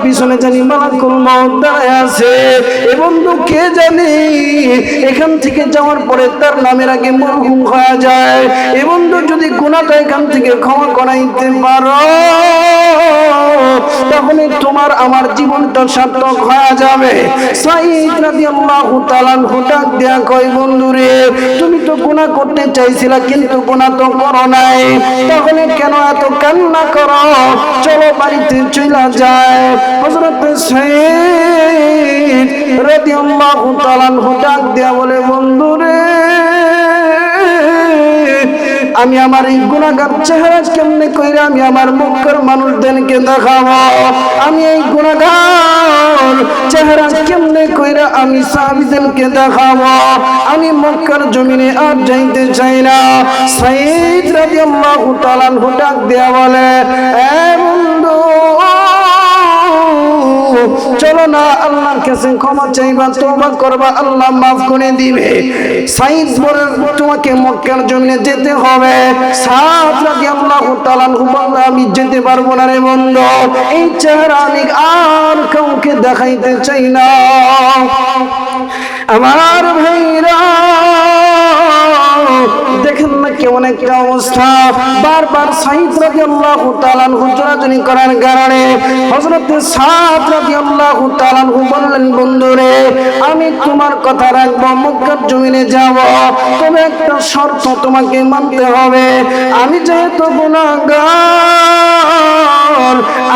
পিছনে জানি মালাকুল মউত দাঁড়ায় আছে। এ বন্ধু কে জানি এখান থেকে যাওয়ার পরে তার নামের আগে মরহুম হয়ে যায়। এ বন্ধু যদি গুনাহটা এখান থেকে ক্ষমা করাইতে পারো তাহলে তোমার আমার জীবনটা সার্থক হয়ে যাবে। সাঈদ রাদিয়াল্লাহু তাআলা ডাক দেয়া কয়, বন্ধুরে তুমি তো গুনাহ করতে চাইছিলা কিন্তু গুনাহ তো করো নাই, তাহলে কেন এত কান্না করো? চলো বাড়িতে চলে যায়। হযরত সাঈদ রাদিয়াল্লাহু তাআলা ডাক দেয়া বলে, বন্ধুরে আমি আমার এই গুনাহগার চেহারা কেমনে কইরা আমি আমার মক্কার মানুষদেরকে দেখাবো? আমি এই গুনাহগার চেহারা কেমনে কইরা আমি সাহাবীদেরকে দেখাবো? আমি মক্কার জমিনে আর যাইতে চাই না। সাঈদ রাদিয়াল্লাহু তাআলা ডাক দেয়া বলে, এ বন্ধু চলো না আল্লাহর কাছে ক্ষমা চাইবা, তওবা করবা, আল্লাহ মাফ করে দিবে। সাঈদ বলে, তোমাকে মক্কার জমিনে যেতে হবে। সাদ রাদিয়াল্লাহু তাআলা বলে, আমি যেতে পারবো না রে বন্ধু, এই চেহারা আমি আর কাউকে দেখাইতে চাই না। আমার ভাইরা দেখেন না কেমন একটা অবস্থা। বারবার সাঈদ রাদিয়াল্লাহু তাআলা জোরাজুরি করার কারণে হযরত সাদ রাদিয়াল্লাহু তাআলা বললেন, বন্ধুরে আমি তোমার কথা রাখবো, মক্কার জমিনে যাব, তবে একটা শর্ত তোমাকে মানতে হবে। আমি যেহেতু গুনাহগার,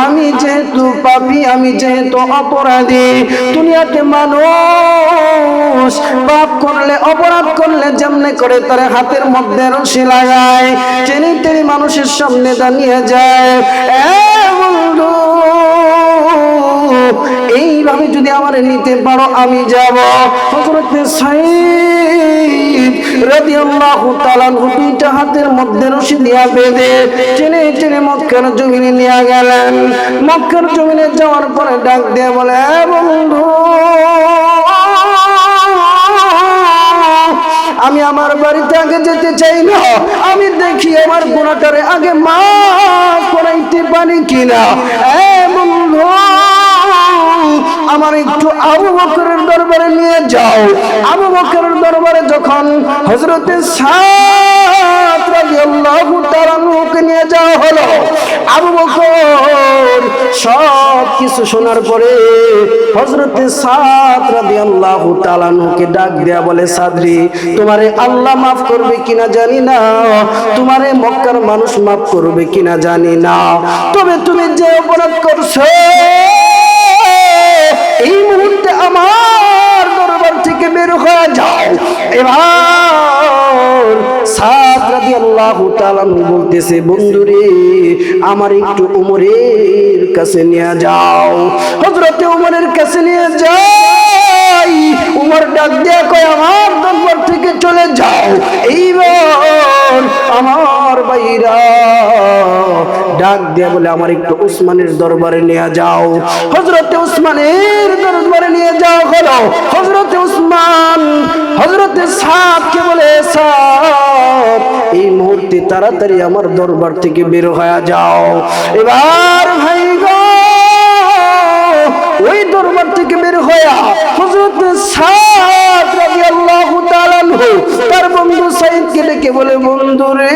আমি যেহেতু পাপী, আমি যেহেতু অপরাধী, দুনিয়াতে মানুষ পাপ করলে অপরাধ করলে যেমনে করে তার হাতের মধ্যে রশি লাগায়, টেনে টেনে মানুষের সামনে দাঁড়িয়ে যায়। বন্ধু এইভাবে যদি আমার নিতে পারো আমি যাব। হযরত সাঈদ রাদিয়াল্লাহু তাআলা দুইটা হাতের মধ্যে রশি দিয়া বেঁধে টেনে টেনে মক্কার জমিনে নিয়ে গেলেন। মক্কার জমিনে যাওয়ার পরে ডাক দিয়ে বলে, বন্ধু আমি আমার বাড়িতে আগে যেতে চাই না, আমি দেখি আমার গুনাহটারে আগে মাফ করাইতে পারি কিনা। বন্ধু আমার একটু আবু বকরের দরবারে নিয়ে যাও। আবু বকরের দরবারে যখন হযরত সাদ রাদিয়াল্লাহু তাআলা নিয়ে যাওয়া হলো, আবু বকর সব কিছু শোনার পরে হযরত সাদ রাদিয়াল্লাহু তাআলা ডাক দেয়া বলে, সাদরি তোমারে আল্লাহ মাফ করবে কিনা জানি না, তোমারে মক্কার মানুষ মাফ করবে কিনা জানি না, তবে তুমি যে অপরাধ করছো এই মুহূর্তে আমার দরবার থেকে বের হয়ে যাও। এবার সাদ রাদিয়াল্লাহু তাআলা বলতেছে, বন্ধুরে আমার একটু উমরের কাছে নিয়ে যাও। হযরতে উমরের কাছে নিয়ে যাই। উমর ডাক দেয়া কয়, আমার দরবার থেকে চলে যাও। এইবার আমার ভাইরা ডাক দেয়া বলে, আমার একটু উসমানের দরবারে নিয়ে যাও। হযরতে উসমানের দরবারে নিয়ে যাওয়া হলো। হযরতে উসমান হযরতে সাদকে বলে, সাদ এই মুহূর্তে তাড়াতাড়ি আমার দরবার থেকে বের হয়ে যাও। এবার ভাই গো ওই দরবার থেকে বের হয়ে হযরত সাদ রাদিয়াল্লাহু তাআলা তার বন্ধু সাঈদকে ডেকে বলে, বন্ধুরে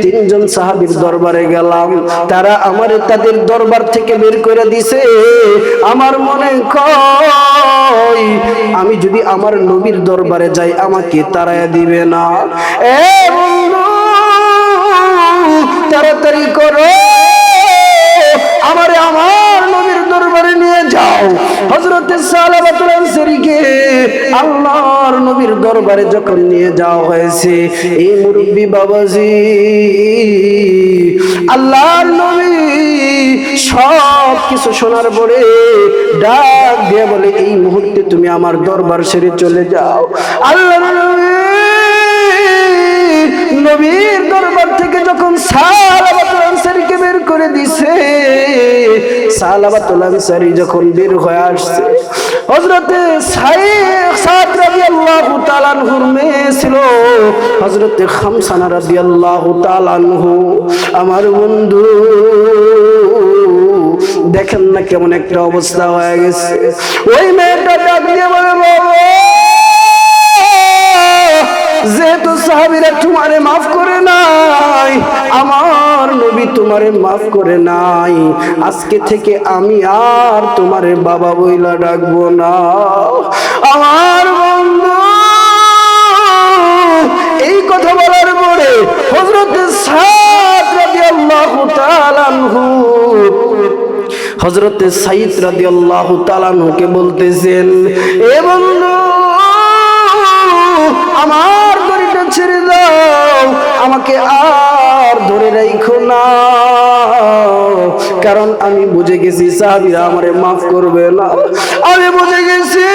তিনজন সাহাবীর দরবারে গেলাম, তারা আমারে তাদের দরবার থেকে বের করে দিছে। আমার মনে কয় আমি যদি আমার নবীর দরবারে যাই আমাকে তাড়ায়া দিবে না। বন্ধু তাড়াতাড়ি করো, আমারে আমার নবীর দরবারে নিয়ে যাও। হযরতে সালাবাতুল আনসারীকে আল্লাহর নবীর দরবারে যখন নিয়ে যাওয়া হয়েছে, এই মুরব্বি বাবাজি আল্লাহর নবী সব কিছু শোনার পরে ডাক দিয়ে বলে, এই মুহূর্তে তুমি আমার দরবার ছেড়ে চলে যাও। আল্লাহর নবীর দরবার থেকে যখন সালাবাতুল আনসারীকে বের করে দিছে, সালাবাতুল আনসারী যখন বের হয়ে আসছে, হযরতে সাদ রাদিয়াল্লাহু তাআলা আনহুর মেয়ে ছিল হযরতে খামসানা রাদিয়াল্লাহু তাআলা আনহু। আমার বন্ধু দেখেন না কেমন একটা অবস্থা হয়ে গেছে। ওই মেয়েটা ডাক দিয়ে বলে, বাবা, যেহেতু সাহাবীরা তোমারে মাফ করে নাই, আমার নবী তোমারে মাফ করে নাই, আজকে থেকে আমি আর তোমারে বাবা বইলা ডাকবো না। আমার বন্ধু এই কথা বলার পরে হযরত সাদ রাদিয়াল্লাহু তাআলা আনহু হযরত সাইদ রাদিয়াল্লাহু তাআলা আনহুকে বলতেছেন, এ বন্ধু, আমার দড়িটা ছেড়ে দাও, আমাকে আর ধরে রাখো না, কারণ আমি বুঝে গেছি সাহাবীরা আমারে মাফ করবে না। আমি বুঝে গেছি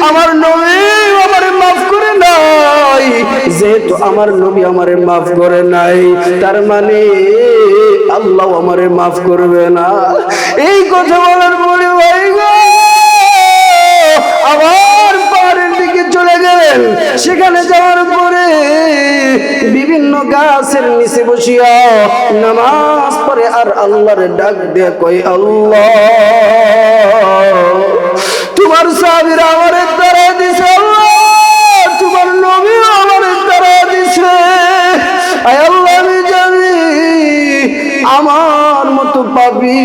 আমার নবী আমারে মাফ করে নাই, যেহেতু আমার নবী আমারে মাফ করে নাই, তার মানে আল্লাহ আমারে মাফ করবে না। এই কথা বলার পরে ভাই গো আবার পাহাড়ের দিকে চলে গেলেন। সেখানে যাওয়ার পরে বিভিন্ন গাছের নিচে বসিয়া নামাজ পড়ে আর আল্লাহর ডাক দিয়ে কই, আল্লাহ, তোমার সাহাবীরা আমারে তাড়া দিছে, আল্লাহ, তোমার নবী আমারে তাড়া দিছে। আয় আল্লাহ, আমি জানি আমার মতো পাপী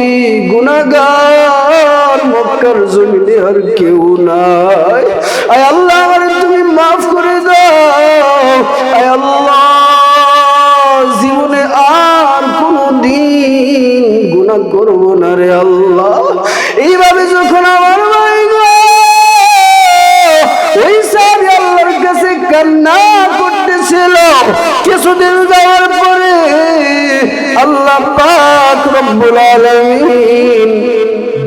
গুনাহগার মক্কার জমিনে আর কেউ নাই। আয় আল্লাহ, আমারে তুমি মাফ করে দাও। আয় আল্লাহ, জীবনে আর কোনদিন গুনাহ করব না রে আল্লাহ। এইভাবে যখন আমার ভাই গো ওই সাহাবী আল্লাহর কাছে কান্না করতেছিল, কিছুদিন যাওয়ার পরে আল্লাহ পাক রব্বুল আলামিন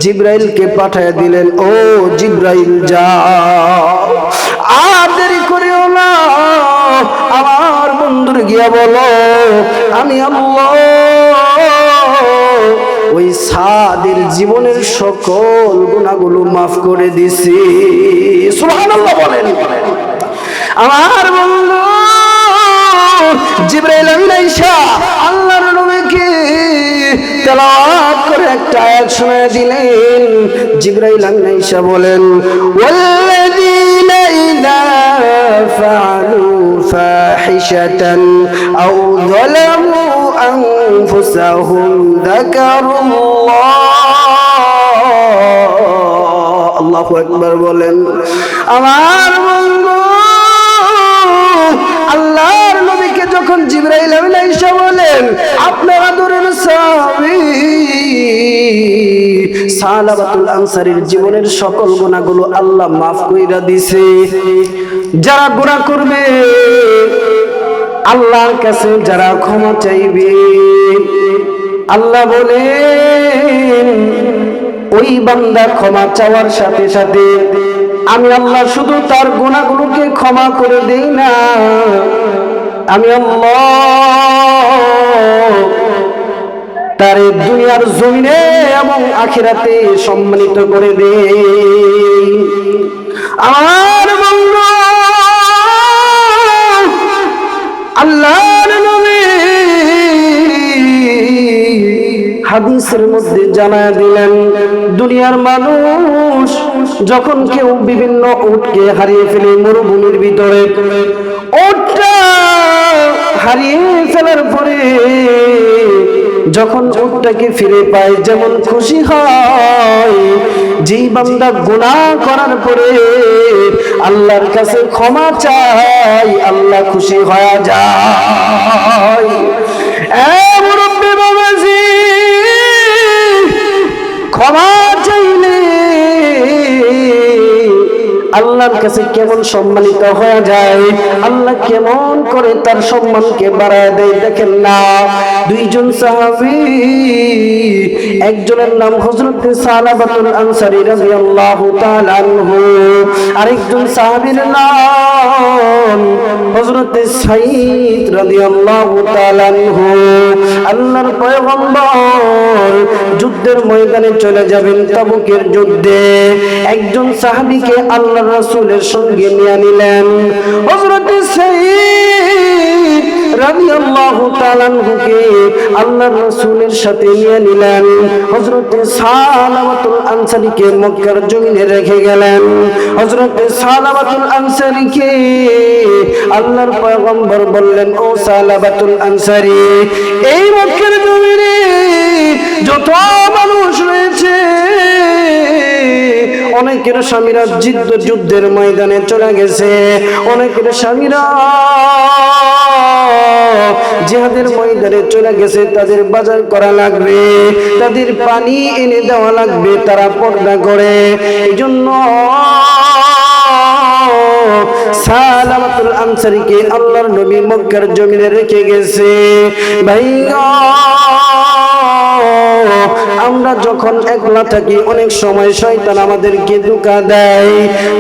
জিবরাইলকে পাঠিয়ে দিলেন, ও জিবরাইল যাও, আর দেরি করিও না, আমার বন্ধুর গিয়া বলো আমি আল্লাহ ওই সাদের জীবনের সকল গুনাহগুলো মাফ করে দিছি। সুবহানাল্লাহ বলেন। আমার বন্ধু জিবরাইল আমিন আয়েশা আল্লাহর নবীকে তেলাওয়াত করে একটা আয়াত শোনায় দিলেন। জিবরাইল আমিন আয়েশা বলেন, ওয়াল্লাযীনা ইযা ফাআলু ফাহিশাতান আও যালামু আনফুসাহুম যাকারুল্লাহ। আল্লাহু আকবার বলেন। আমার বন্ধু আল্লাহর নবীকে যখন জিবরাইল আমিন আয়েশা বলেন, আপনার আদরের সাহাবী সালাবাতুল আনসারীর জীবনের সকল গুনাহগুলো আল্লাহ মাফ কইরা দিছে। যারা গুনাহ করবে আল্লাহর কাছে, যারা ক্ষমা চাইবে, আল্লাহ বলেন ওই বান্দা ক্ষমা চাওয়ার সাথে সাথে আমি আল্লাহ শুধু তার গুনাহগুলোকে ক্ষমা করে দেই না, আমি আল্লাহ তার দুনিয়ার জমিনে এবং আখিরাতে সম্মানিত করে দেই। আমার বন্ধু আল্লাহর নবী হাদিসের মধ্যে জানায় দিলেন, দুনিয়ার মানুষ যখন কেউ বিভিন্ন উটকে হারিয়ে ফেলে মরুভূমির ভিতরে, উটটা হারিয়ে ফেলার পরে যখন উটটাকে ফিরে পায় যেমন খুশি হয়, যেই বান্দা গুনাহ করার পরে আল্লাহর কাছে ক্ষমা চায় আল্লাহ খুশি হয়ে যায়। মুরব্বি বাবাজি, ক্ষমা চাইলে আল্লাহর কাছে কেমন সম্মানিত হয়ে যায়, আল্লাহ কেমন করে তার সম্মানকে বাড়ায় দেয়। দেখেন না, দুইজন সাহাবী, একজনের নাম হযরত সালাবাতুল আনসারী রাদিয়াল্লাহু তাআলা আনহু, আরেকজন সাহাবীর নাম হযরত সাঈদ রাদিয়াল্লাহু তাআলা আনহু। আল্লাহর পয়গম্বর যুদ্ধের ময়দানে চলে যাবেন, তাবুকের যুদ্ধে। একজন সাহাবীকে আল্লাহর আল্লাহর রাসূলের সঙ্গে নিয়ে নিলেন। হযরত সাঈদ রাদিয়াল্লাহু তাআলা আনহুকে আল্লাহর রাসূলের সাথে নিয়ে নিলেন। হযরত সালামাতুল আনসারীকে মক্কার জমিনে রেখে গেলেন। হযরত সালামাতুল আনসারীকে আল্লাহর পয়গম্বর বললেন, ও সালামাতুল আনসারী, এই মক্কার জমিনে যত মানুষ রয়েছে অনেকের স্বামীরা যুদ্ধের ময়দানে চলে গেছে, অনেকের স্বামীরা জিহাদের ময়দানে চলে গেছে, তাদের বাজার করা লাগবে, তাদের পানি এনে দেওয়া লাগবে, তারা পর্দা করে। এই জন্য সালামাতুল আনসারীকে আল্লাহর নবী মক্কার জমিনে রেখে গেছে। ভাইয়া, আমরা যখন একলা থাকি অনেক সময় শয়তান আমাদেরকে ধোঁকা দেয়।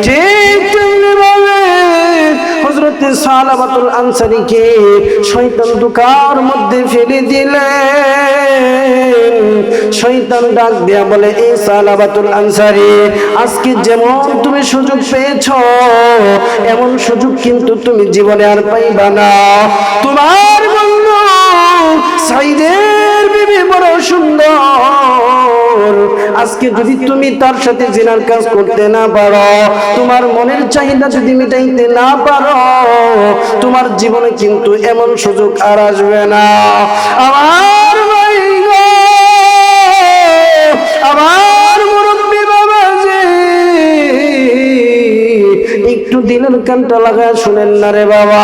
ঠিক তেমনিভাবে হযরত সালামাতুল আনসারীকে শয়তান ধোঁকার মধ্যে ফেলে দিলেন। শয়তান ডাক দেয়া বলে, এ সালামাতুল আনসারী, আজকে যেমন তুমি সুযোগ পেয়েছো এমন সুযোগ কিন্তু তুমি জীবনে আর পাইবা না। তোমার বন্ধু সাঈদের বিবি বড় সুন্দর, আজকে যদি তুমি তার সাথে জিনার কাজ করতে না পারো, তোমার মনের চাহিদা যদি মিটাইতে না পারো, তোমার জীবনে কিন্তু এমন সুযোগ আর আসবে না। আমার ভাই গো, আমার মুরব্বি বাবাজি, একটু দিলের কানটা লাগায় শুনেন না রে বাবা।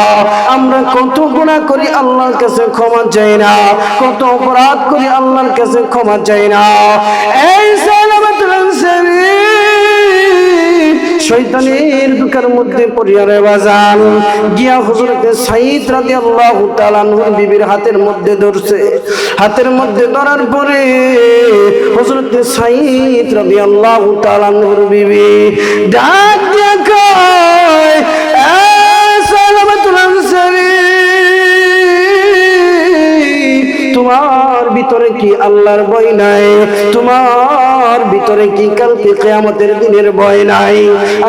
আমরা কত গুনাহ করি আল্লাহর কাছে ক্ষমা চাই না, কত অপরাধ করি আল্লাহর কাছে ক্ষমা চাই না। এই সালামাতুল আনসারী শয়তানের দুকার মধ্যে পড়িয়া রে বাজান গিয়া হযরত সাঈদ রাদিয়াল্লাহু তাআলা আনহুর বিবির হাতের মধ্যে ধরছে। হাতের মধ্যে ধরার পরে হযরত সাঈদ রাদিয়াল্লাহু তাআলা আনহুর বিবি ডাক দিয়া কয়, এ সালামাতুল আনসারী, তোমার ভিতরে কি আল্লাহর ভয় নাই? তোমার ভিতরে কি কালকে কিয়ামতের দিনের ভয় নাই?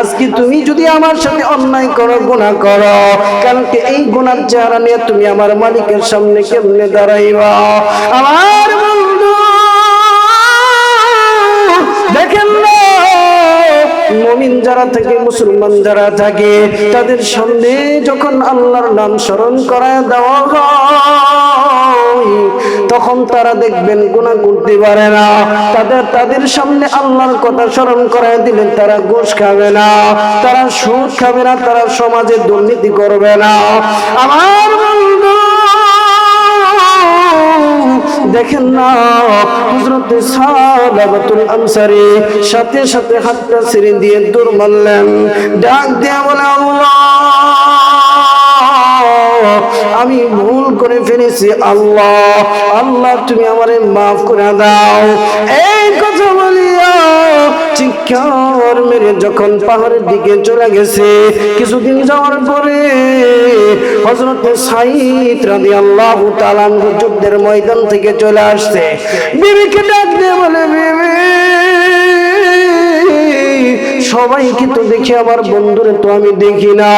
আজকে তুমি যদি আমার সাথে অন্যায় করো, গুনাহ করো, কালকে এই গুনার চেহারা নিয়ে তুমি আমার মালিকের সামনে কেমনে দাঁড়াইবা? আমার বন্ধু দেখেন না, মুমিন যারা থাকে, মুসলমান যারা থাকে, তাদের সামনে যখন আল্লাহর নাম স্মরণ করায় দেওয়া হয়, তখন তারা দেখবেন গুনাহ করতে পারে না। তাদের সামনে আল্লাহর কথা স্মরণ করায় দিলে তারা ঘুষ খাবে না, তারা সুদ খাবে না, তারা সমাজে দুর্নীতি করবে না। আমার বন্ধু দেখেন না, হযরত সালামাতুল আনসারী সাথে সাথে হাতটা ছেড়ে দিয়ে দৌড় মারলেন। ডাক দিয়ে বলে, আল্লাহ, আমি ভুল করে ফেলেছি, আল্লাহ, আল্লাহ তুমি আমারে মাফ করে দাও। এই কথা বলিয়া চিৎকার মেরে যখন পাহাড়ের দিকে চলে গেছে, কিছুদিন যাওয়ার পরে হযরত সাঈদ রাদিয়াল্লাহু তাআলা আনহু যুদ্ধের ময়দান থেকে চলে আসছে। বিবিকে ডাক দিয়ে বলে, বিবি, সবাইকে তো দেখি, আমার বন্ধুরে তো আমি দেখি না,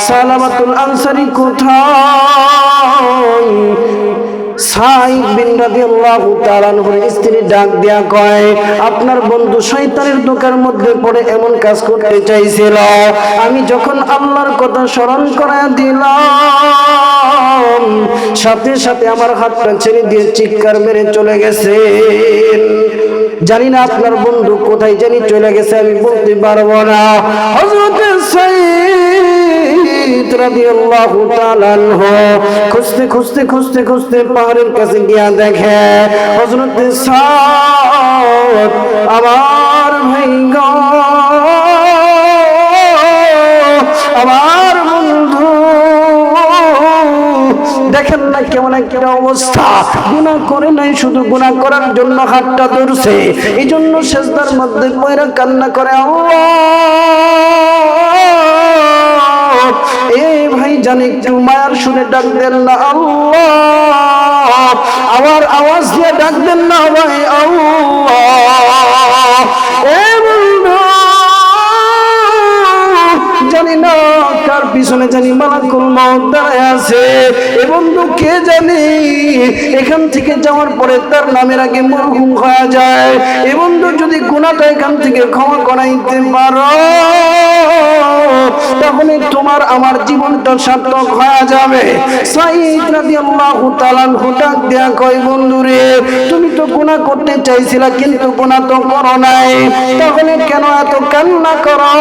সালামাতুল আনসারী কোথায়? সাঈদ বিন রাদিয়াল্লাহু তাআলা আনহুর স্ত্রী ডাক দিয়া কয়, আপনার বন্ধু শয়তানের ধোঁকার মধ্যে পড়ে এমন কাজ করতে চাইছিল, আমি যখন আল্লাহর কথা স্মরণ করায় দিলাম, সাথে সাথে আমার হাতটা ছেড়ে দিয়ে চিৎকার মেরে চলে গেছে। জানি না আপনার বন্ধু কোথায় জানি চলে গেছে, আমি বলতে পারবো না। হযরত সাঈদ রাদিয়াল্লাহু তাআলা আনহু খুঁজতে খুঁজতে খুঁজতে খুঁজতে পাহাড়ের কাছে গিয়া দেখে হযরত সাঈদ, আমার ভাই গো, আমার বন্ধু, দেখেন না কেমন একটা অবস্থা। গুনাহ করে নাই, শুধু গুনাহ করার জন্য হাতটা ধরছে, এই জন্য সেজদার মধ্যে পয়রা কান্না করে, আল্লাহ, এই ভাই জানি একটু মায়ার শুনে ডাক দেন না, আল্লাহ, আমার আওয়াজ দিয়ে ডাক দেন না ভাই, আল্লাহ। এ বন্ধু পিছনে জানি মালাকুল মউত দাঁড়ায় আছে। এ বন্ধু কে জানি এখান থেকে যাওয়ার পরে তার নামের আগে মরহুম হয়ে যায়। এ বন্ধু যদি গুনাহটা এখান থেকে ক্ষমা করাইতে পারো তাহলে তোমার আমার জীবনটা সার্থক হয়ে যাবে। সাঈদ রাদিয়াল্লাহু তাআলা ডাক দেয়া কয়, বন্ধুরে তুমি তো গুনাহ করতে চাইছিলা কিন্তু গুনাহ তো করো নাই, তাহলে কেন এত কান্না করো?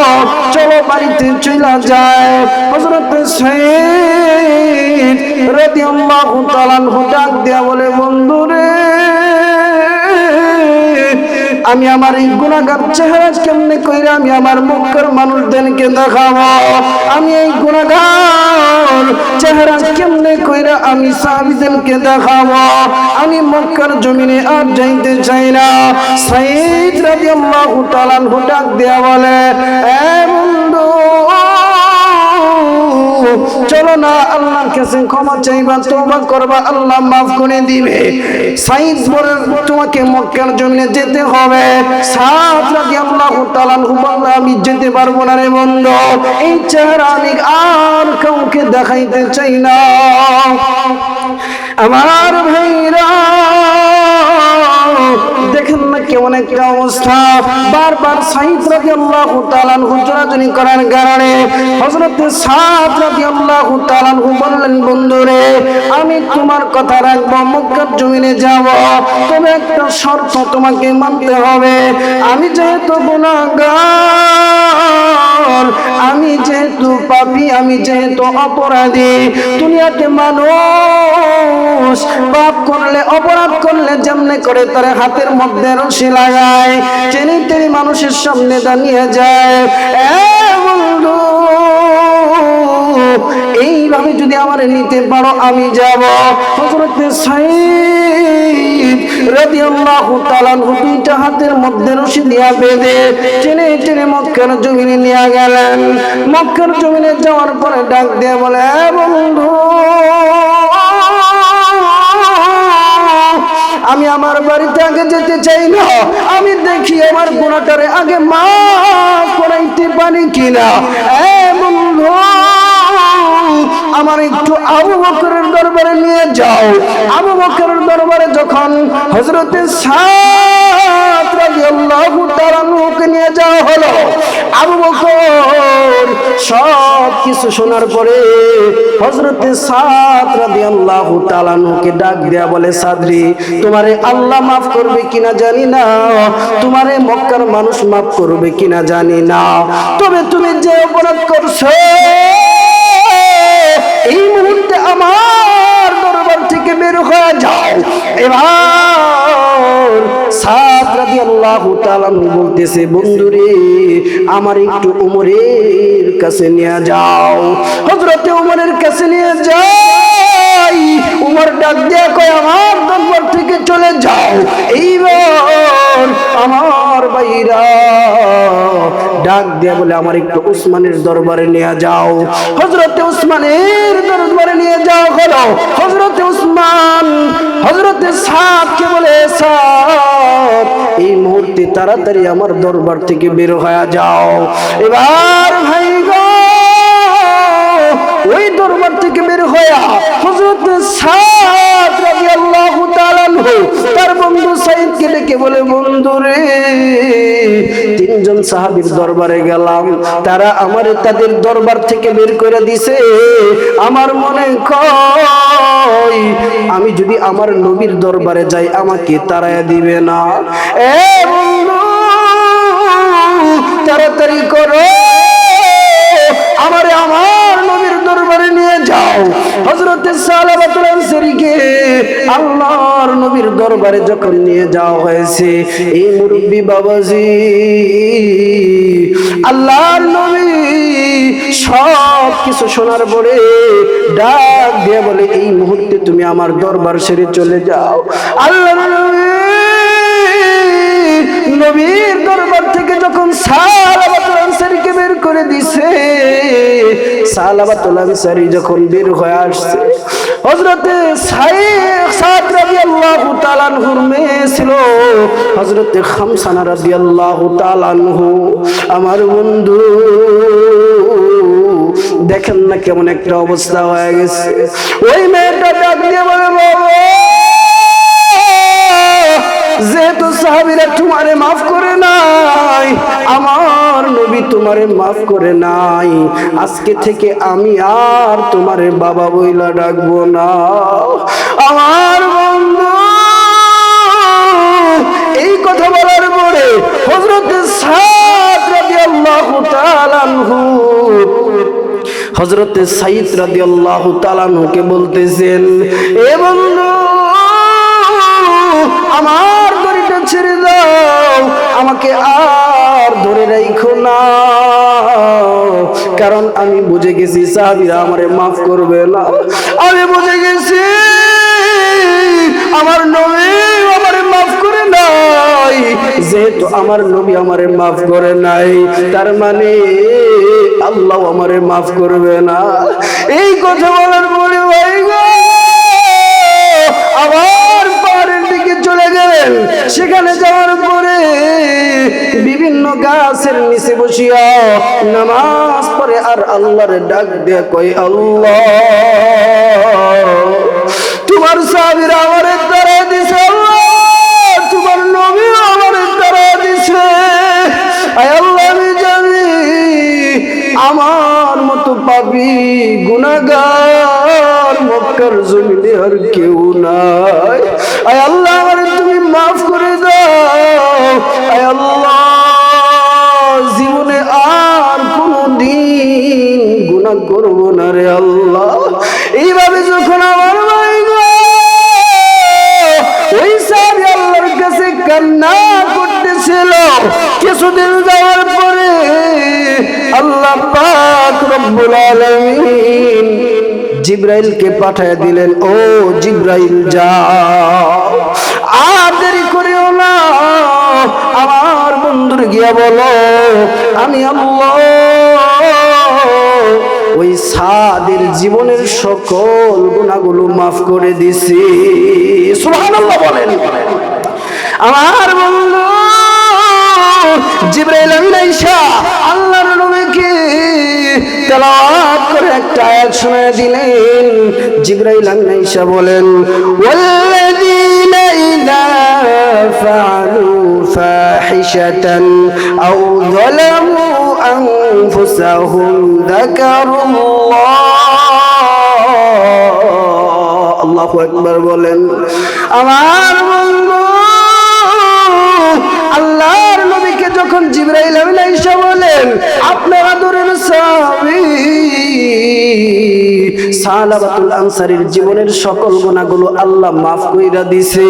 চলো বাড়িতে চলে যায়। হযরত সাঈদ রাদিয়াল্লাহু তাআলা ডাক দেয়া বলে, বন্ধুরে আমি আমার এই গুনাহগার চেহারা কেমনে কইরা আমি আমার মক্কার মানুষদেরকে দেখাবো? আমি এই গুনাহগার চেহারা কেমনে কইরা আমি সাহাবীদেরকে দেখাবো? আমি মক্কার জমিনে আর যাইতে চাই না। সাঈদ রাদিয়াল্লাহু তাআলা ডাক দেয়া বলে, এ বন্ধু চলো না আল্লাহর কাছে ক্ষমা চাইবা, তওবা করবা, আল্লাহ মাফ করে দিবে। সাঈদ বলে, তোমাকে মক্কার জমিনে যেতে হবে। সাদ রাদিয়াল্লাহু তাআলা বলল, আমি যেতে পারবো না রে বন্ধু, এই চেহারা আমি আর কাউকে দেখাইতে চাই না। আমার ভাইরা দেখেন না কেমন একটা অবস্থা। বারবার সাঈদ রাদিয়াল্লাহু তাআলা জোরাজুরি করার কারণে হযরত সাদ রাদিয়াল্লাহু তাআলা বললেন, বন্ধুরে আমি তোমার কথা রাখবো, মক্কার জমিনে যাব, তবে একটা শর্ত তোমাকে মানতে হবে। আমি যেহেতু গুনাহগার, আমি যেহেতু পাপী, আমি যেহেতু অপরাধী, দুনিয়াতে মানুষ পাপ করলে অপরাধ করলে যেমনে করে তার হাতের মধ্যে রশি লাগায়, টেনে টেনে মানুষের সামনে দাঁড়িয়ে যায়। বন্ধু এইভাবে যদি আমার নিতে পারো আমি যাব। হযরত সাঈদ রাদিয়াল্লাহু তাআলা দুইটা হাতের মধ্যে রশি দিয়া বেঁধে টেনে টেনে মক্কার জমিনে নিয়ে গেলেন। মক্কার জমিনে যাওয়ার পরে ডাক দিয়ে বলে, বন্ধু আমি আমার বাড়িতে আগে যেতে চাই না, আমি দেখি আমার গুনাহটারে আগে মাফ করাইতে পারি কিনা। বন্ধু আমার একটু আবু বকরের দরবারে নিয়ে যাও। আবু বকরের দরবারে যখন হযরত সাদ রাদিয়াল্লাহু তাআলা কে নিয়ে যাওয়া হলো, আবু বকর সব কিছু শোনার পরে হযরত সাদ রাদিয়াল্লাহু তাআলা কে ডাক দেয়া বলে, সাদরি তোমারে আল্লাহ মাফ করবে কিনা জানি না, তোমারে মক্কার মানুষ মাফ করবে কিনা জানি না, তবে তুমি যে অপরাধ করছো এই মুহূর্তে আমার দরবার থেকে বের হয়ে যাও। এবার সাদ রাদিয়াল্লাহু তাআলা বলতেছে, বন্ধুরে আমার একটু উমরের কাছে নিয়ে যাও। হযরতে উমরের কাছে নিয়ে যাই। উমর ডাক দিয়ে কয়, আমার দরবার থেকে চলে যাও। এইবার আমার ভাইরা ডাক দিয়ে বলে, আমার একটু উসমানের দরবারে নিয়ে যাও। হযরতে উসমানের দরবারে নিয়ে যাও হলো। হযরতে উসমান হযরতে সাদকে বলে, সাদ এই মুহূর্তে তাড়াতাড়ি আমার দরবার থেকে বের হয়ে যাও। এবার ভাই গো ওই দরবার থেকে বের হয়ে হযরত সাদ রাদিয়াল্লাহু তাআলা তার বন্ধু সাঈদকে ডেকে বলে, বন্ধুরে তিনজন সাহাবীর দরবারে গেলাম, তারা আমারে তাদের দরবার থেকে বের করে দিছে। আমার মনে কয় আমি যদি আমার নবীর দরবারে যাই আমাকে তাড়ায়া দিবে না। বন্ধু তাড়াতাড়ি করো, আমারে আমার নবীর দরবারে নিয়ে যাও। হযরত সালাবাতুল আনসারীকে আল্লাহর নবীর দরবারে যখন নিয়ে যাওয়া হয়েছে, এই মুরব্বি বাবাজি আল্লাহর নবী সব কিছু শোনার পরে ডাক দিয়ে বলে, এই মুহূর্তে তুমি আমার দরবার ছেড়ে চলে যাও। আল্লাহর নবীর দরবার থেকে যখন সালাবাতুল আনসারীকে বের করে দিছে, সালাবাতুল আনসারী যখন বের হয়ে আসছে, হযরতে সাদ রাদিয়াল্লাহু তাআলা আনহুর মেয়ে ছিল হযরতে খামসানা রাদিয়াল্লাহু তাআলা আনহু। আমার বন্ধু দেখেন না কেমন একটা অবস্থা হয়ে গেছে। ওই মেয়েটা ডাক দিয়ে বলে, বাবা, যেহেতু সাহাবীরা তোমারে মাফ করে নাই, আমার নবী তোমারে মাফ করে নাই, আজকে থেকে আমি আর তোমারে বাবা বইলা ডাকবো না। আমার বন্ধু এই কথা বলার পরে হযরত সাদ রাদিয়াল্লাহু তাআলা আনহু হযরত সাইদ রাদিয়াল্লাহু তাআলা আনহুকে বলতেছেন, এ বন্ধু, আমার দড়িটা ছেড়ে দাও, আমাকে আর ধরে রাখো না, কারণ আমি বুঝে গেছি সাহাবীরা আমারে মাফ করবে না। আমি বুঝে গেছি আমার নবী আমারে মাফ করে নাই, যেহেতু আমার নবী আমারে মাফ করে নাই, তার মানে আল্লাহ আমারে মাফ করবে না। এই কথা বলার পরে ভাই গো আবার পাহাড়ের দিকে চলে গেলেন। সেখানে যাওয়ার পরে বিভিন্ন গাছের নিচে বসিয়া নামাজ পড়ে আর আল্লাহর ডাক দিয়ে কই, আল্লাহ, তোমার সাহাবীরা আমারে তাড়া দিছে, আল্লাহ, তোমার নবী আমারে তাড়া দিছে। আয় আল্লাহ, আমি জানি আমার মতো পাপী গুনাহগার মক্কার জমিনে আর কেউ নাই। আয় আল্লাহ, আমারে তুমি মাফ করে দাও। আয় আল্লাহ, জীবনে আর কোনদিন গুনাহ করব না রে আল্লাহ। এইভাবে যখন আমার ভাই গো ওই সাহাবী আল্লাহর কাছে কান্না করতেছিল, কিছুদিন যাওয়ার পরে আল্লাহ পাক রব্বুল আলামিন জিবরাইলকে পাঠিয়ে দিলেন, ও জিবরাইল যাও, আর দেরি করিও না, আমার বন্ধুর গিয়া বলো আমি আল্লাহ ওই সাদের জীবনের সকল গুনাহগুলো মাফ করে দিছি। সুবহানাল্লাহ বলেন। আমার বন্ধু জিবরাইল আমিন আয়েশা আল্লাহর নবীকে তেলাওয়াত করে একটা আয়াত শুনিয়ে দিলেন। জিবরাইল আমিন আয়েশা বলেন, ওয়াল্লাযীনা ইযা ফাআলু ফাহিশাতান আও যালামু আনফুসাহুম যাকারুল্লাহ। আল্লাহু আকবার বলেন। আমার বন্ধু আল্লাহর নবীকে যখন জিবরাইল আমিন আয়েশা বলেন, আপনারা আদরের সাহাবী সালাবাতুল আনসারীর জীবনের সকল গুনাহগুলো আল্লাহ মাফ কইরা দিছে।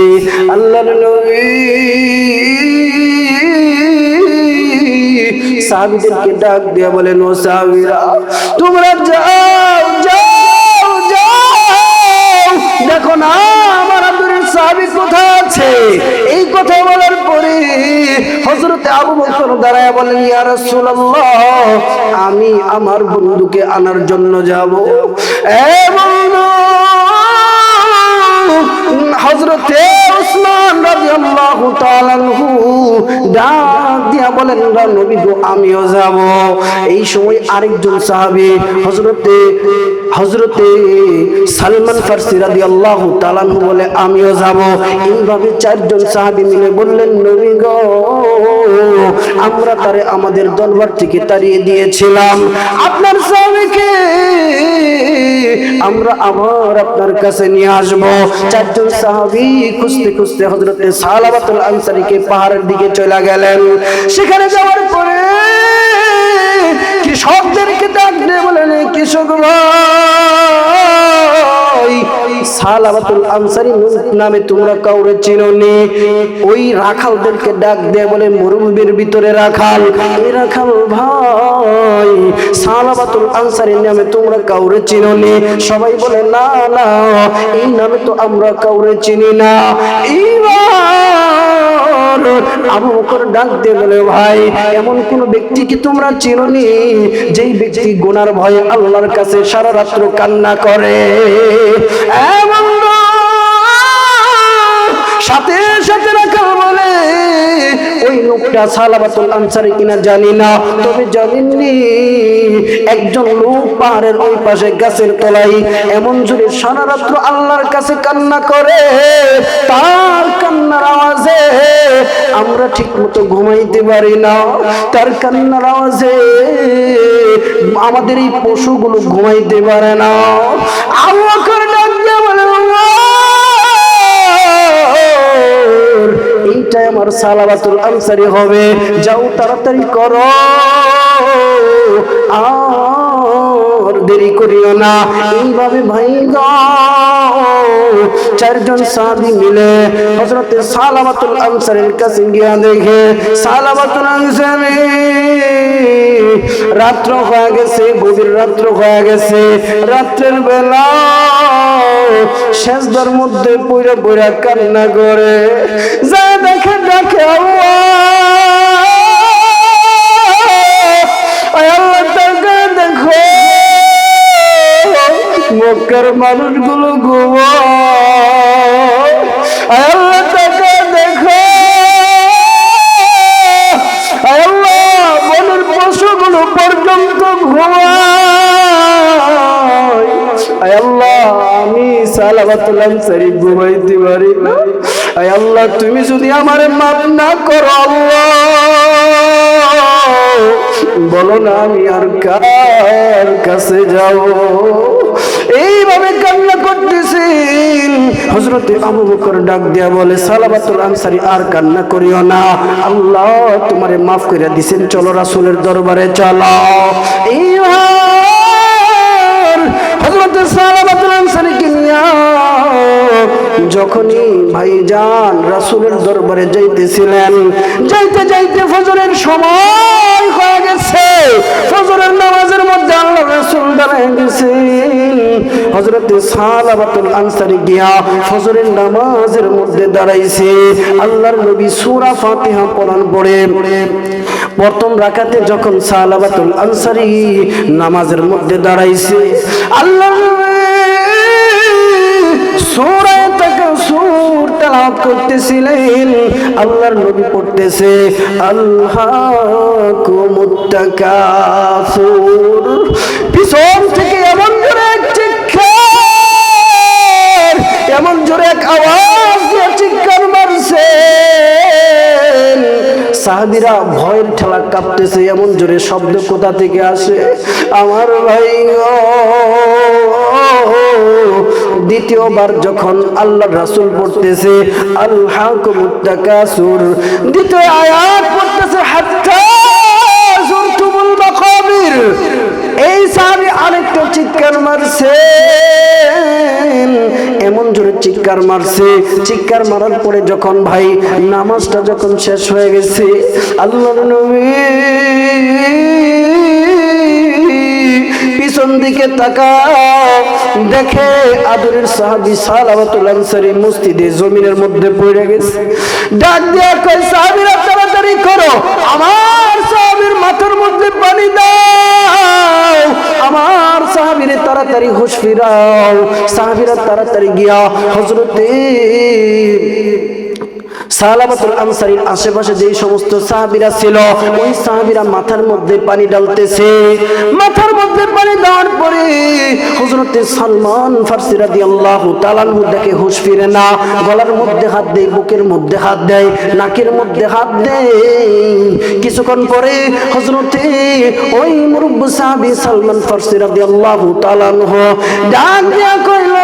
আল্লাহর নবী সাহাবীদেরকে ডাক দিয়া বলেন, ও সাহাবীরা, তোমরা যাও যাও যাও, দেখো না আমার আদরের সাহাবী কোথায় আছে। এই কথা বলার পরে হযরত আবু বকর দাঁড়ায় বলেন, ইয়া রাসূলুল্লাহ, আমি আমার বন্ধুকে আনার জন্য যাব। এ বন্ধু, হযরত উসমান রাদিয়াল্লাহু তাআলা আনহু ডাক দিয়া বলেন, নবী গো, আমিও যাব। এই সময় আরেকজন সাহাবী হযরতে সালমান ফারসি রাদিয়াল্লাহু তাআলা আনহু বলে, আমিও যাব। এইভাবে চারজন সাহাবী মিলে বললেন, নবী গো, আমরা তারে আমাদের দরবার থেকে তাড়িয়ে দিয়েছিলাম, আপনার সাহাবীকে আমরা আবার আপনার কাছে নিয়ে আসব। চারজন সাহাবী খুঁজতে খুঁজতে হযরতে সালাবাতুল আনসারীকে পাহাড়ের দিকে চলে গেলেন। সেখানে যাওয়ার পরে কৃষকদেরকে ডাক দিয়ে বলেন, কৃষক ভাই, সালাবাতুল আনসারী নামে তোমরা কাউরে চিনোনি? ওই রাখালদেরকে ডাক দিয়ে বলে, মরুভূমির ভিতরে রাখাল, এই রাখাল ভাই, সালাবাতুল আনসারী নামে তোমরা কাউরে চিনোনি? সবাই বলে, না না, এই নামে তো আমরা কাউরে চিনি না। এইবার আবু বকর ডাক দিয়ে বলে, ভাই, এমন কোন ব্যক্তি কি তোমরা চিনোনি যেই ব্যক্তি গুনার ভয়ে আল্লাহর কাছে সারা রাত্র কান্না করে? সাথে সাথে রাখাল বলে, ওই লোকটা লোকটা সালাবাতুল আনসারী কিনা জানি না, তবে জানেননি একজন লোক পাহাড়ের ওই পাশে গাছের তলায় এমন জোরে সারা রাত্র আল্লাহর কাছে কান্না করে, তার কান্নার আওয়াজে আমরা ঠিক মতো ঘুমাইতে পারি না, তার কান্নার আওয়াজে আমাদের এই পশুগুলো ঘুমাইতে পারে না। আল্লাহ করে ডাক দিয়ে বলে, এইটাই আমার সালাবাতুল আনসারী হবে, যাও তাড়াতাড়ি করো, আর দেরি করিও না। এইভাবে ভাই চারজন সাহাবী মিলে হযরতে সালাবাতুল আনসারীর কাছে গিয়া দেখে সালাবাতুল আনসারী রাত্র হয়ে গেছে, গভীর রাত্র হয়ে গেছে। রাত্রের বেলা সেজদার মধ্যে পড়ে পড়ে কান্না করে, যা দেখে ডাকে আল্লাহ তাকে দেখো, মক্কার মানুষগুলো ঘুমায়, আল্লাহ তাকে দেখো, আল্লাহ বনের পশুগুলো পর্যন্ত ঘুমায়, আল্লাহ আমি সালাবাতুল আনসারী ঘুমাইতে পারি না, আল্লাহ তুমি যদি আমারে মাফ না করো আল্লাহ, বলো না আমি আর কার কাছে যাব। এইভাবে কান্না করতেছেন। হযরতে আবু বকর ডাক দিয়া বলে, সালাবাতুল আনসারী আর কান্না করিও না, আল্লাহ তোমারে মাফ করে দিয়েছেন, চলো রাসূলের দরবারে চলো। এইবার হযরতে সালাবাতুল আনসারীকে নিয়া যখনই ভাইজান রাসূলের দরবারে যাইতেছিলেন, যাইতে যাইতে ফজরের সময় হয়ে গেছে, ফজরের নামাজের মধ্যে আল্লাহর রাসূল দাঁড়ায় গেছেন। হযরতে সালাবাতুল আনসারী গিয়া ফজরের নামাজের মধ্যে দাঁড়াইছে। আল্লাহর নবী সূরা ফাতিহা পড়ার পরে প্রথম রাকাতে যখন সালাবাতুল আনসারী নামাজের মধ্যে দাঁড়াইছে, আল্লাহর সূরা তাকাসুর তেলাওয়াত করতেছিলেন। আল্লাহর নবী পড়তেছে, আল্লাকুমুত তাকাসুর, পিছন থেকে এমন জোরে এক চিৎকার, এমন জোরে এক আওয়াজ দিয়ে চিৎকার মারছে, সাহাবীরা ভয়ের ঠেলা কাঁপতেছে, এমন জোরে শব্দ কোথা থেকে আসে আমার ভাই। দ্বিতীয়বার যখন আল্লাহর রাসূল পড়তেছে আল্লাকুমুত তাকাসুর, দ্বিতীয় আয়াত পড়তেছে হাত্তা যুরতুমুল মাকাবির, এই সাহাবী আরেকটা চিৎকার মারছে, এমন জোরে চিৎকার মারছে। চিৎকার মারার পরে যখন ভাই নামাজটা যখন শেষ হয়ে গেছে, আল্লাহর নবী পিছন দিকে তাকায়, দেখে আদরের সাহাবী সালাবাতুল আনসারী মসজিদে জমিনের মধ্যে পড়ে গেছে। ডাক দিয়া কয়, সাহাবীরা তাড়াতাড়ি করো, আমার সাহাবীর মাথার মধ্যে পানি দাও, আমার সাহাবীরে তাড়াতাড়ি হুঁশ ফিরাও। সাহাবীরা তাড়াতাড়ি গিয়া হযরতে সালাবাতুল আনসারীর আশেপাশে যে সমস্ত সাহাবীরা ছিল, ওই সাহাবীরা মাথার মধ্যে পানি ঢালতেছে। মাথার মধ্যে পানি দেওয়ার পরে হযরতে সালমান ফারসি রাদিয়াল্লাহু তাআলা আনহু দেখে হুঁশ ফিরে না, গলার মধ্যে হাত দেয়, বুকের মধ্যে হাত দেয়, নাকের মধ্যে হাত দেয়। কিছুক্ষণ পরে হযরতে ওই মুরব্বি সাহাবী সালমান ফারসি রাদিয়াল্লাহু তাআলা আনহু ডাক দিয়া কইল,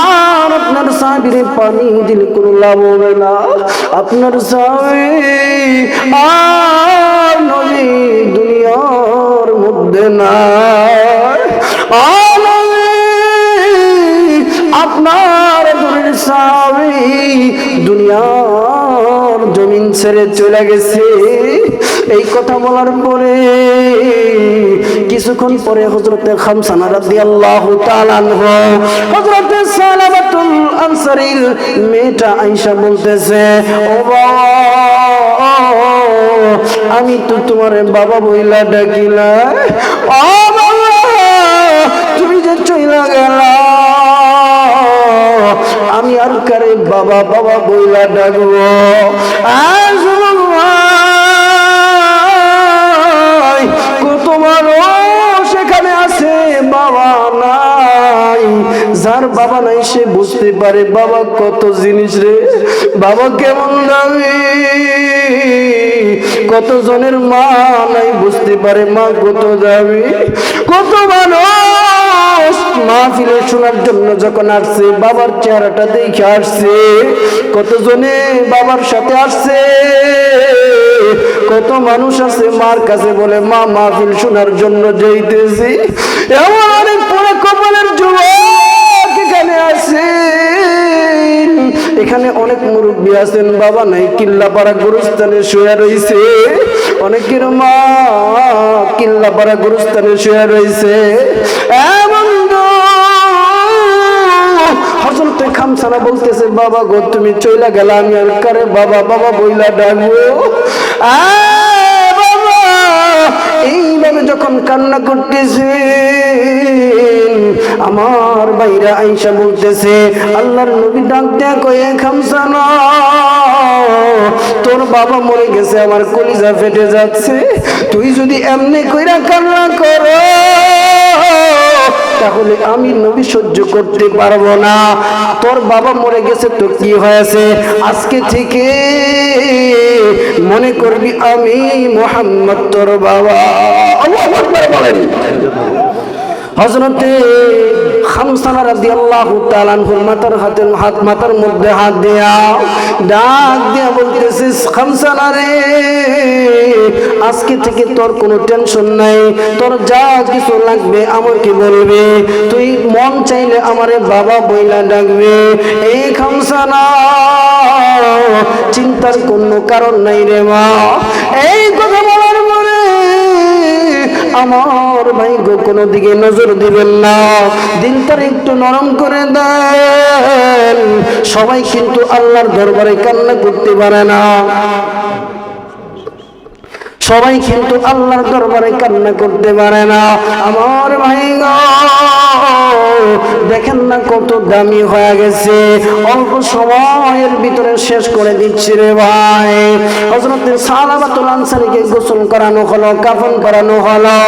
আর আপনার সাহাবীরে পানি দিলে কোনো লাভ হবে না, আপনার সাহাবী আর নবী দুনিয়ার মধ্যে নাই, আপনার দূরের সাহাবী দুনিয়ার জমিন ছেড়ে চলে গেছে। এই কথা বলার পরে কিছুক্ষণ পরে হযরতে খামসানা রাদিয়াল্লাহু তাআলা আনহু হযরতে সালাবাতুল আনসারীর মেয়েটা আয়েশা বলতেছে, ও বাবা, আমি তো তোমার বাবা বইলা ডাকিলা, ও বাবা তুমি যে চইলা গেলা, আমি আর কারে বাবা বাবা বইলা ডাকবো। আর কত মানুষ সেখানে আছে বাবা নাই, যার বাবা নাই সে বুঝতে পারে বাবা কত জিনিস রে, বাবা কেমন দামি। কত জনের মা নাই বুঝতে পারে মা কত দামি। কত মানুষ মাহফিলে শোনার জন্য যখন আসছে বাবার চেহারাটা দেখে আসছে, কত জনে বাবার সাথে আসছে। কত মানুষ আছে মার কাছে বলে মা মাহফিল শোনার জন্য যাইতেছি। এমন অনেক পুরো কপালের যুবক এখানে আছে। এখানে অনেক মুরব্বী আছেন বাবা নাই, কিল্লাপাড়া গুরুস্থানে শুয়ে রয়েছে। অনেকের মা কিল্লাপাড়া গুরুস্থানে শুয়ে রয়েছে। এমন হযরত খামসানা বলতেছে বাবা গো তুমি চইলা গেলা, আমি আর কারে বাবা বাবা বইলা ডাকবো। বাবা এইভাবে যখন কান্না করতেছে আমার ভাইরা আয়েশা বলতেছে আল্লাহর নবী ডাক দেয়া কয়ে খামসানা তোর বাবা মরে গেছে, আমার কলিজা ফেটে যাচ্ছে। তুই যদি এমনি কইরা কান্না করো তাহলে আমি নবী সহ্য করতে পারবো না। তোর বাবা মরে গেছে তো কি হয়েছে, আজকে থেকে মনে করবি আমি মুহাম্মদ তোর বাবা। আল্লাহু আকবার বলেন। হযরতে খামসানা রাদিয়াল্লাহু তাআলা আনহুর মাথার মধ্যে হাত দিয়া ডাক দিয়া বলতেছে খামসানা রে আজকে থেকে তোর কোনো টেনশন নাই, তোর যা কিছু লাগবে আমাকে বলবে, তুই মন চাইলে আমারে বাবা বইলা ডাকবে। এই খামসানা চিন্তার কোনো কারণ নাই রে মা। এই কথা বলার পরে আমার ভাই গো কোনো দিকে নজর দিবেন না, দিনটার একটু নরম করে দেন। সবাই কিন্তু আল্লাহর দরবারে কান্না করতে পারে না, সবাই কিন্তু আল্লাহর দরবারে কান্না করতে পারে না। আমার ভাই গো দেখেন না কত দামি হয়ে গেছে, অল্প সময়ের ভিতরে শেষ করে দিচ্ছি রে ভাই। হযরত সালাবাতুল আনসারীকে গোসল করানো হলো, কাফন করানো হলো।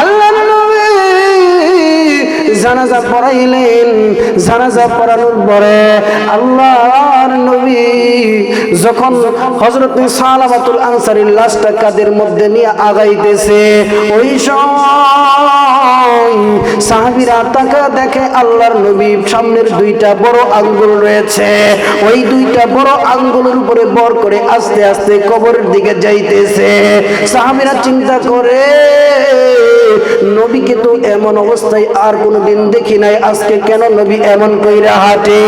আল্লাহর নবী জানাজা পড়াইলেন। জানাজা পড়ানোর পরে আল্লাহর নবী যখন হযরত সালাবাতুল আনসারীর লাশটা কাঁধের মধ্যে নিয়ে আগাইতেছে, ওই সময় সাহাবীরা তাকে দেখে আল্লাহর নবীর সামনের দুইটা বড় আঙ্গুল রয়েছে, ওই দুইটা বড় আঙ্গুলের উপরে ভর করে আস্তে আস্তে কবরের দিকে যাইতেছে। সাহাবীরা চিন্তা করে নবীকে তো এমন অবস্থায় আর কোনোদিন দেখি নাই, আজকে কেন নবী এমন কইরা হাঁটে।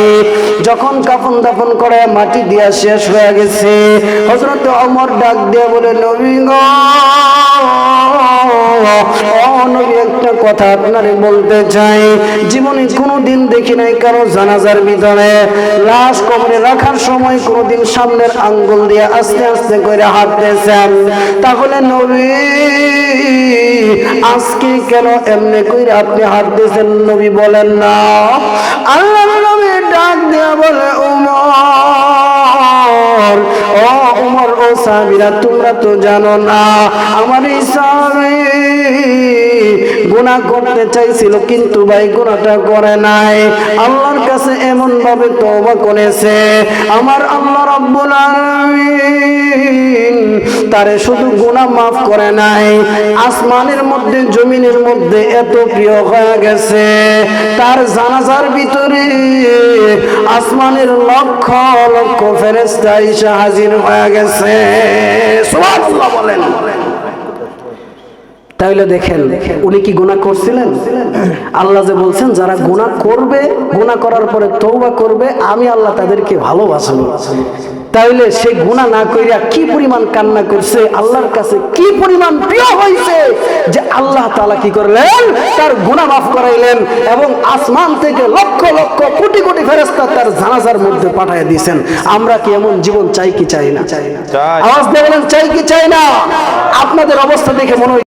যখন কাফন দাফন করে মাটি দিয়া শেষ হয়ে গেছে, হযরত ওমর ডাক দিয়ে বলে নবী গো নবী একটা কথা আপনারে বলতে চাই, জীবনে কোনোদিন দেখি নাই কারো জানাজার ভিতরে লাশ কবরে রাখার সময় কোনোদিন সামনের আঙ্গুল দিয়ে আস্তে আস্তে করে হাঁটতেছেন। তাহলে নবী আজকে কেন এমনি কইরা আপনি হাঁটতেছেন নবী বলেন না? আল্লাহর নবী ডাক দিয়া বলে ওমর, ও ওমর ও সাহাবীরা তোমরা তো জানো না আমার এই সাহাবী গুনাহ করতে চাইছিল কিন্তু ভাই গুনাহটা করে নাই, আল্লাহর কাছে এমন ভাবে তওবা করেছে আমার আল্লাহ রাব্বুল আলামিন তারে শুধু গুনাহ maaf করে নাই, আসমানের মধ্যে জমিনের মধ্যে এত প্রিয় হয়ে গেছে তার জানাজার ভিতরে আসমানের লক্ষ লক্ষ ফেরেশতা এসে হাজির হয়ে গেছে। সুবহানাল্লাহ বলেন। তাহলে দেখেন উনি কি গুনাহ করছিলেন? আল্লাহ যে বলছেন যারা গুনাহ করবে, গুনাহ করার পরে তওবা করবে, আমি আল্লাহ তাদেরকে ভালোবাসবো। তাইলে সে গুনাহ না কইরা কি পরিমাণ কান্না করছে, আল্লাহর কাছে কি পরিমাণ প্রিয় হইছে যে আল্লাহ তাআলা কি করলেন তার গুনাহ maaf করাইলেন এবং আসমান থেকে লক্ষ লক্ষ কোটি কোটি ফেরেশতা তার জানাজার মধ্যে পাঠিয়ে দিয়েছেন। আমরা কি এমন জীবন চাই কি চাই না? আওয়াজ দিয়ে বলেন চাই কি চাই না? আপনাদের অবস্থা দেখে মনে